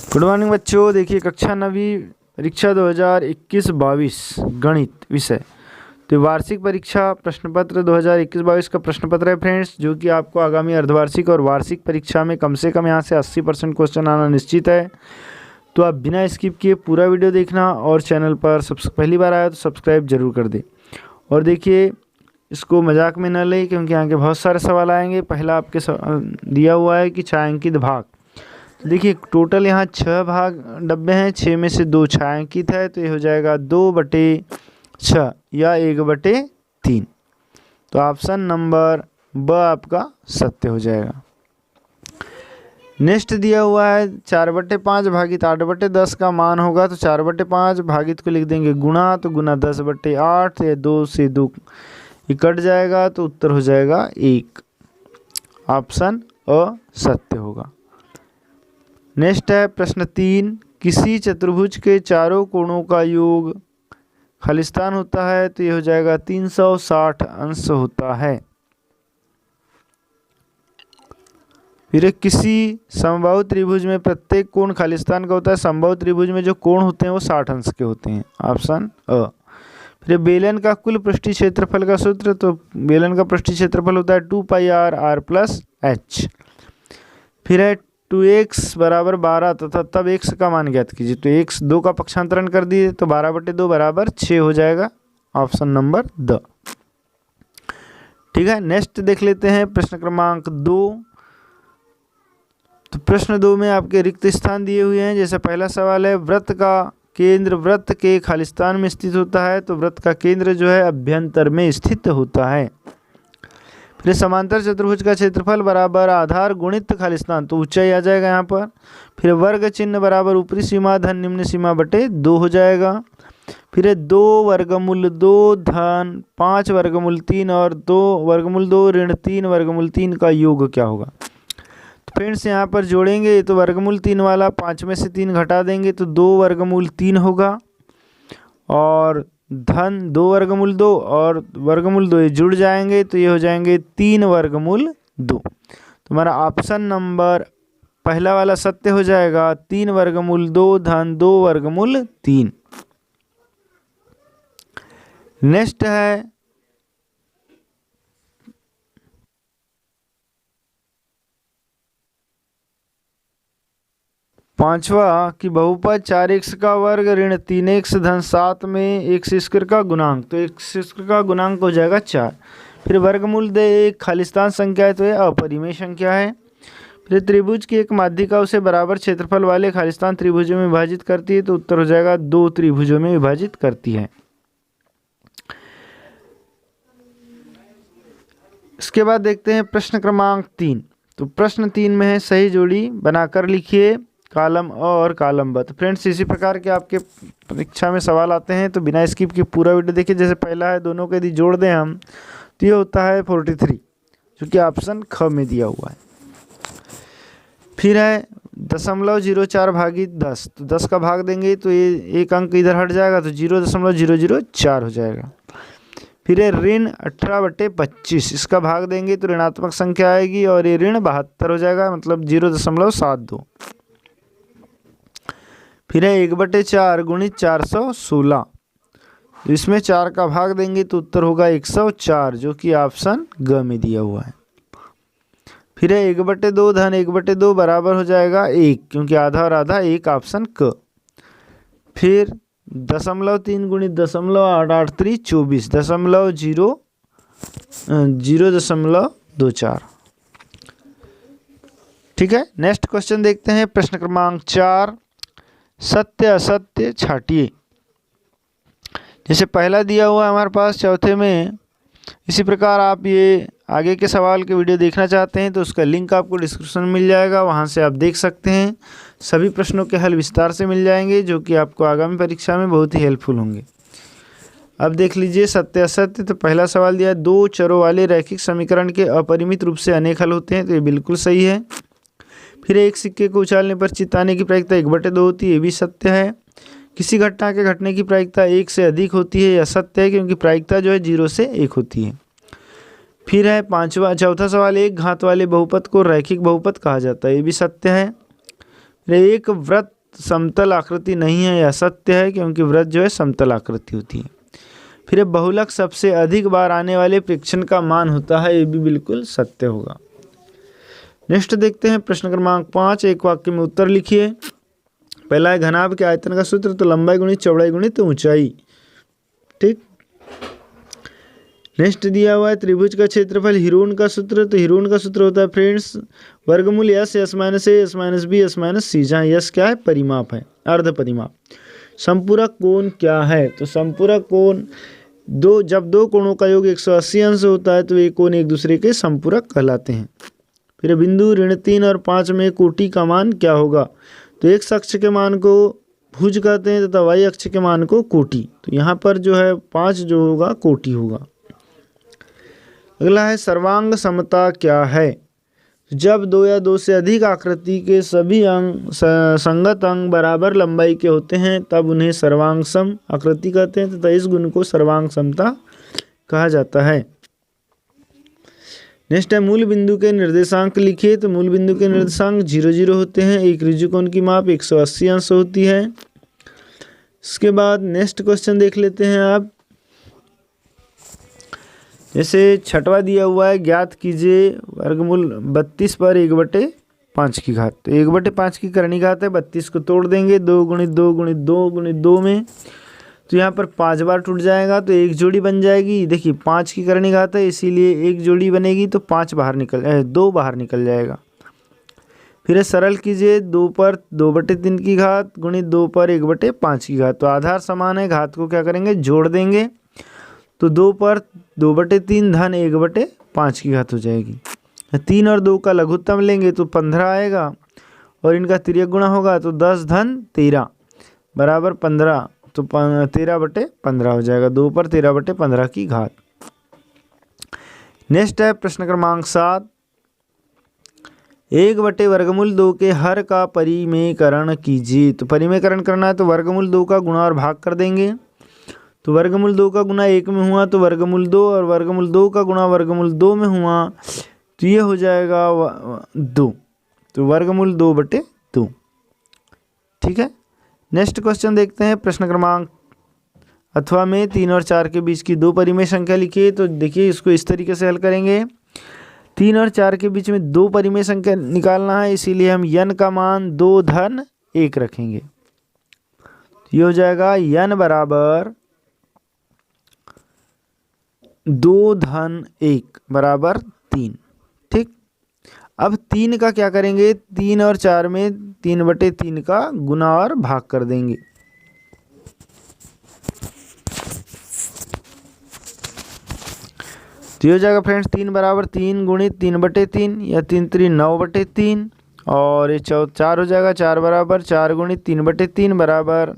Good morning बच्चों। देखिए कक्षा 9वीं परीक्षा 2021-22 गणित विषय, तो वार्षिक परीक्षा प्रश्न पत्र 2021-22 का प्रश्न पत्र है फ्रेंड्स, जो कि आपको आगामी अर्धवार्षिक और वार्षिक परीक्षा में कम से कम यहाँ से 80% क्वेश्चन आना निश्चित है। तो आप बिना स्किप किए पूरा वीडियो देखना और चैनल पर सबसे पहली बार आया तो सब्सक्राइब जरूर कर दे। और देखिए इसको मजाक में न ले, क्योंकि यहाँ के बहुत सारे सवाल आएंगे। पहला आपके दिया हुआ है कि छायांकित भाग, तो देखिए टोटल यहाँ 6 भाग डब्बे हैं, 6 में से 2 छायांकित है, तो ये हो जाएगा 2/6 या 1/3। तो ऑप्शन नंबर ब आपका सत्य हो जाएगा। नेक्स्ट दिया हुआ है 4/5 भागित 8/10 का मान होगा, तो 4/5 भागित को लिख देंगे गुणा, तो गुना 10/8, या 2 से 2 कट जाएगा, तो उत्तर हो जाएगा 1। ऑप्शन अ सत्य होगा। नेक्स्ट है प्रश्न 3, किसी चतुर्भुज के चारों कोणों का योग खालिस्तान होता है, तो ये हो जाएगा 360 अंश होता है। फिर किसी समबाहु त्रिभुज में प्रत्येक कोण खालिस्तान का होता है। समबाहु त्रिभुज में जो कोण होते हैं वो 60 अंश के होते हैं। ऑप्शन अ। फिर बेलन का कुल पृष्ठीय क्षेत्रफल का सूत्र, तो बेलन का पृष्ठीय क्षेत्रफल होता है 2πr r + h। फिर है 2x = 12 तथा तब x का मान ज्ञात कीजिए, तो x 2 का पक्षांतरण कर दिए तो 12/2 = 6 हो जाएगा। Option number the. ठीक है, नेक्स्ट देख लेते हैं प्रश्न क्रमांक 2। तो प्रश्न 2 में आपके रिक्त स्थान दिए हुए हैं। जैसे पहला सवाल है, वृत्त का केंद्र वृत्त के खालिस्तान में स्थित होता है, तो वृत्त का केंद्र जो है अभ्यंतर में स्थित होता है। फिर समांतर चतुर्भुज का क्षेत्रफल बराबर आधार गुणित खालिस्तान, तो ऊंचाई आ जाएगा यहाँ पर। फिर वर्ग चिन्ह बराबर ऊपरी सीमा धन निम्न सीमा बटे 2 हो जाएगा। फिर 2 वर्गमूल 2 धन 5 वर्गमूल 3 और 2 वर्गमूल 2 ऋण 3 वर्गमूल 3 का योग क्या होगा। तो फ्रेंड्स यहाँ पर जोड़ेंगे तो वर्गमूल 3 वाला 5 में से 3 घटा देंगे तो 2 वर्गमूल 3 होगा, और धन 2 वर्गमूल 2 और वर्गमूल 2 ये जुड़ जाएंगे, तो ये हो जाएंगे 3 वर्गमूल 2। तो हमारा ऑप्शन नंबर पहला वाला सत्य हो जाएगा, 3 वर्गमूल 2 धन 2 वर्गमूल 3। नेक्स्ट है पांचवा कि बहुपद 4x का वर्ग ऋण 3x धन 7 में x² का गुणांक, तो x² का गुणांक हो जाएगा 4। फिर वर्गमूल दे एक खालिस्तान संख्या है, तो ये अपरिमेय संख्या है। फिर त्रिभुज की एक माध्यिका उसे बराबर क्षेत्रफल वाले खालिस्तान त्रिभुजों में विभाजित करती है, तो उत्तर हो जाएगा 2 त्रिभुजों में विभाजित करती है। इसके बाद देखते हैं प्रश्न क्रमांक 3। तो प्रश्न 3 में है सही जोड़ी बनाकर लिखिए कॉलम अ और कॉलम ब। तो फ्रेंड्स इसी प्रकार के आपके परीक्षा में सवाल आते हैं, तो बिना स्किप के पूरा वीडियो देखिए। जैसे पहला है, दोनों को यदि जोड़ दें हम तो ये होता है 43, जो कि ऑप्शन ख में दिया हुआ है। फिर है 0.04 भागित 10, तो 10 का भाग देंगे तो ये एक अंक इधर हट जाएगा, तो 0.004 हो जाएगा। फिर है ऋण 18/25, इसका भाग देंगे तो ऋणात्मक संख्या आएगी और ये ऋण 72 हो जाएगा, मतलब 0.72। फिर है 1/4 गुणित 416, इसमें 4 का भाग देंगे तो उत्तर होगा 104, जो कि ऑप्शन ग में दिया हुआ है। फिर है 1/2 धन 1/2 बराबर हो जाएगा 1, क्योंकि आधा और आधा 1, ऑप्शन क। फिर 0.3 गुणित 0.8 3 24 0.24। ठीक है, नेक्स्ट क्वेश्चन देखते हैं प्रश्न क्रमांक 4, सत्य असत्य छाटिए। जैसे पहला दिया हुआ है हमारे पास चौथे में, इसी प्रकार आप ये आगे के सवाल के वीडियो देखना चाहते हैं तो उसका लिंक आपको डिस्क्रिप्शन में मिल जाएगा, वहाँ से आप देख सकते हैं। सभी प्रश्नों के हल विस्तार से मिल जाएंगे, जो कि आपको आगामी परीक्षा में बहुत ही हेल्पफुल होंगे। अब देख लीजिए सत्य असत्य। तो पहला सवाल दिया है, 2 चरों वाले रैखिक समीकरण के अपरिमित रूप से अनेक हल होते हैं, तो ये बिल्कुल सही है। फिर एक सिक्के को उछालने पर चिताने की प्रायिकता 1/2 होती है, ये भी सत्य है। किसी घटना के घटने की प्रायिकता 1 से अधिक होती है, यह सत्य है, क्योंकि प्रायिकता जो है 0 से 1 होती है। फिर है चौथा सवाल, एक घात वाले बहुपद को रैखिक बहुपद कहा जाता है, ये भी सत्य है। एक वृत्त समतल आकृति नहीं है, यह सत्य है, क्योंकि वृत्त जो है समतल आकृति होती है। फिर बहुलक सबसे अधिक बार आने वाले प्रेक्षण का मान होता है, ये भी बिल्कुल सत्य होगा। नेक्स्ट देखते हैं प्रश्न क्रमांक 5, एक वाक्य में उत्तर लिखिए। पहला है घनाभ के आयतन का सूत्र, तो लंबाई गुणित चौड़ाई गुणित ऊंचाई। ठीक। नेक्स्ट दिया हुआ है त्रिभुज का क्षेत्रफल हिरोन का सूत्र, तो हिरोन का सूत्र होता है फ्रेंड्स वर्गमूल s minus a s minus b s minus c, जहाँ यस क्या है, परिमाप है, अर्ध परिमाप। संपूरक कोण क्या है, तो संपूरक कोण जब दो कोणों का योग 180 अंश होता है तो ये कोण एक दूसरे के संपूरक कहलाते हैं। फिर बिंदु ऋण 3 और 5 में कोटि का मान क्या होगा, तो एक्स अक्ष के मान को भुज कहते हैं तथा वाई अक्ष के मान को कोटि, तो यहाँ पर जो है 5 जो होगा कोटि होगा। अगला है सर्वांग समता क्या है, जब दो या दो से अधिक आकृति के सभी अंग संगत अंग बराबर लंबाई के होते हैं तब उन्हें सर्वांग सम आकृति कहते हैं तथा इस गुण को सर्वांग समता कहा जाता है। नेक्स्ट है मूल बिंदु के निर्देशांक लिखिए, तो मूल बिंदु के निर्देशांक 0 0 होते हैं। एक ऋजुकोण की माप 180 अंश होती है। इसके बाद नेक्स्ट क्वेश्चन देख लेते हैं आप। जैसे छठवा दिया हुआ है, ज्ञात कीजिए वर्गमूल 32 पर 1/5 की घात, तो 1/5 की करनी घात है, 32 को तोड़ देंगे 2 गुणित 2 गुणित 2 गुणित 2 में, तो यहाँ पर 5 बार टूट जाएगा तो एक जोड़ी बन जाएगी। देखिए 5 की करनी घात है इसीलिए एक जोड़ी बनेगी, तो 2 बाहर निकल जाएगा। फिर सरल कीजिए 2 पर 2/3 की घात गुणित 2 पर 1/5 की घात, तो आधार समान है, घात को क्या करेंगे, जोड़ देंगे, तो 2 पर 2/3 धन 1/5 की घात हो जाएगी। 3 और 2 का लघुत्तम लेंगे तो 15 आएगा और इनका तिर्यक गुणा होगा तो 10 धन 13 बराबर 15, तो 13/15 हो जाएगा, 2 पर 13/15 की घात। नेक्स्ट है प्रश्न क्रमांक 7, 1/वर्गमूल 2 के हर का परिमेयकरण कीजिए, तो परिमेयकरण करना है तो वर्गमूल 2 का गुणा और भाग कर देंगे, तो वर्गमूल 2 का गुणा 1 में हुआ तो वर्गमूल 2 और वर्गमूल 2 का गुणा वर्गमूल 2 में हुआ तो ये हो जाएगा 2, तो वर्गमूल 2/2। ठीक है। नेक्स्ट क्वेश्चन देखते हैं प्रश्न क्रमांक अथवा में 3 और 4 के बीच की 2 परिमेय संख्या लिखिए, तो देखिए इसको इस तरीके से हल करेंगे। 3 और 4 के बीच में 2 परिमेय संख्या निकालना है, इसीलिए हम n का मान 2 धन 1 रखेंगे, ये हो जाएगा n बराबर 2 धन 1 बराबर 3। ठीक। अब 3 का क्या करेंगे, 3 और 4 में 3/3 का गुना और भाग कर देंगे, तो ये हो जाएगा फ्रेंड्स 3 बराबर 3 गुणित 3/3 या 3 3 9/3 और ये 4 हो जाएगा, 4 बराबर 4 गुणित 3/3 बराबर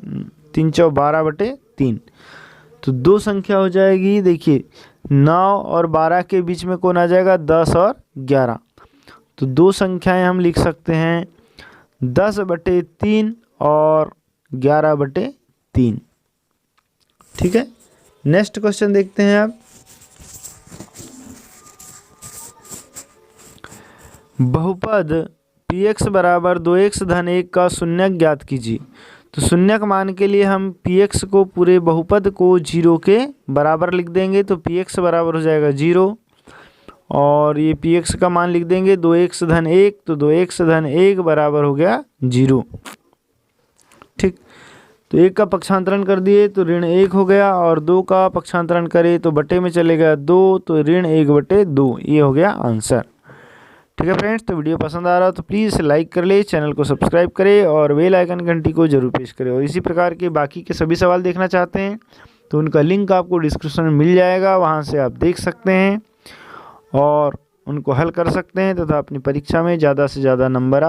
3 4 12/3, तो 2 संख्या हो जाएगी। देखिए 9 और 12 के बीच में कौन आ जाएगा, 10 और 11, तो 2 संख्याएं हम लिख सकते हैं 10/3 और 11/3। ठीक है। नेक्स्ट क्वेश्चन देखते हैं आप। बहुपद px बराबर 2x धन 1 का शून्यक ज्ञात कीजिए, तो शून्यक मान के लिए हम px को पूरे बहुपद को 0 के बराबर लिख देंगे, तो px बराबर हो जाएगा 0 और ये px का मान लिख देंगे 2x धन 1, तो 2x धन 1 बराबर हो गया 0। ठीक। तो 1 का पक्षांतरण कर दिए तो ऋण 1 हो गया और 2 का पक्षांतरण करें तो बटे में चलेगा 2, तो ऋण 1/2, ये हो गया आंसर। ठीक है फ्रेंड्स, तो वीडियो पसंद आ रहा हो तो प्लीज़ लाइक कर ले, चैनल को सब्सक्राइब करें और बेल आइकन घंटी को जरूर प्रेस करें। और इसी प्रकार के बाकी के सभी सवाल देखना चाहते हैं तो उनका लिंक आपको डिस्क्रिप्शन में मिल जाएगा, वहां से आप देख सकते हैं और उनको हल कर सकते हैं तथा अपनी परीक्षा में ज़्यादा से ज़्यादा नंबर आप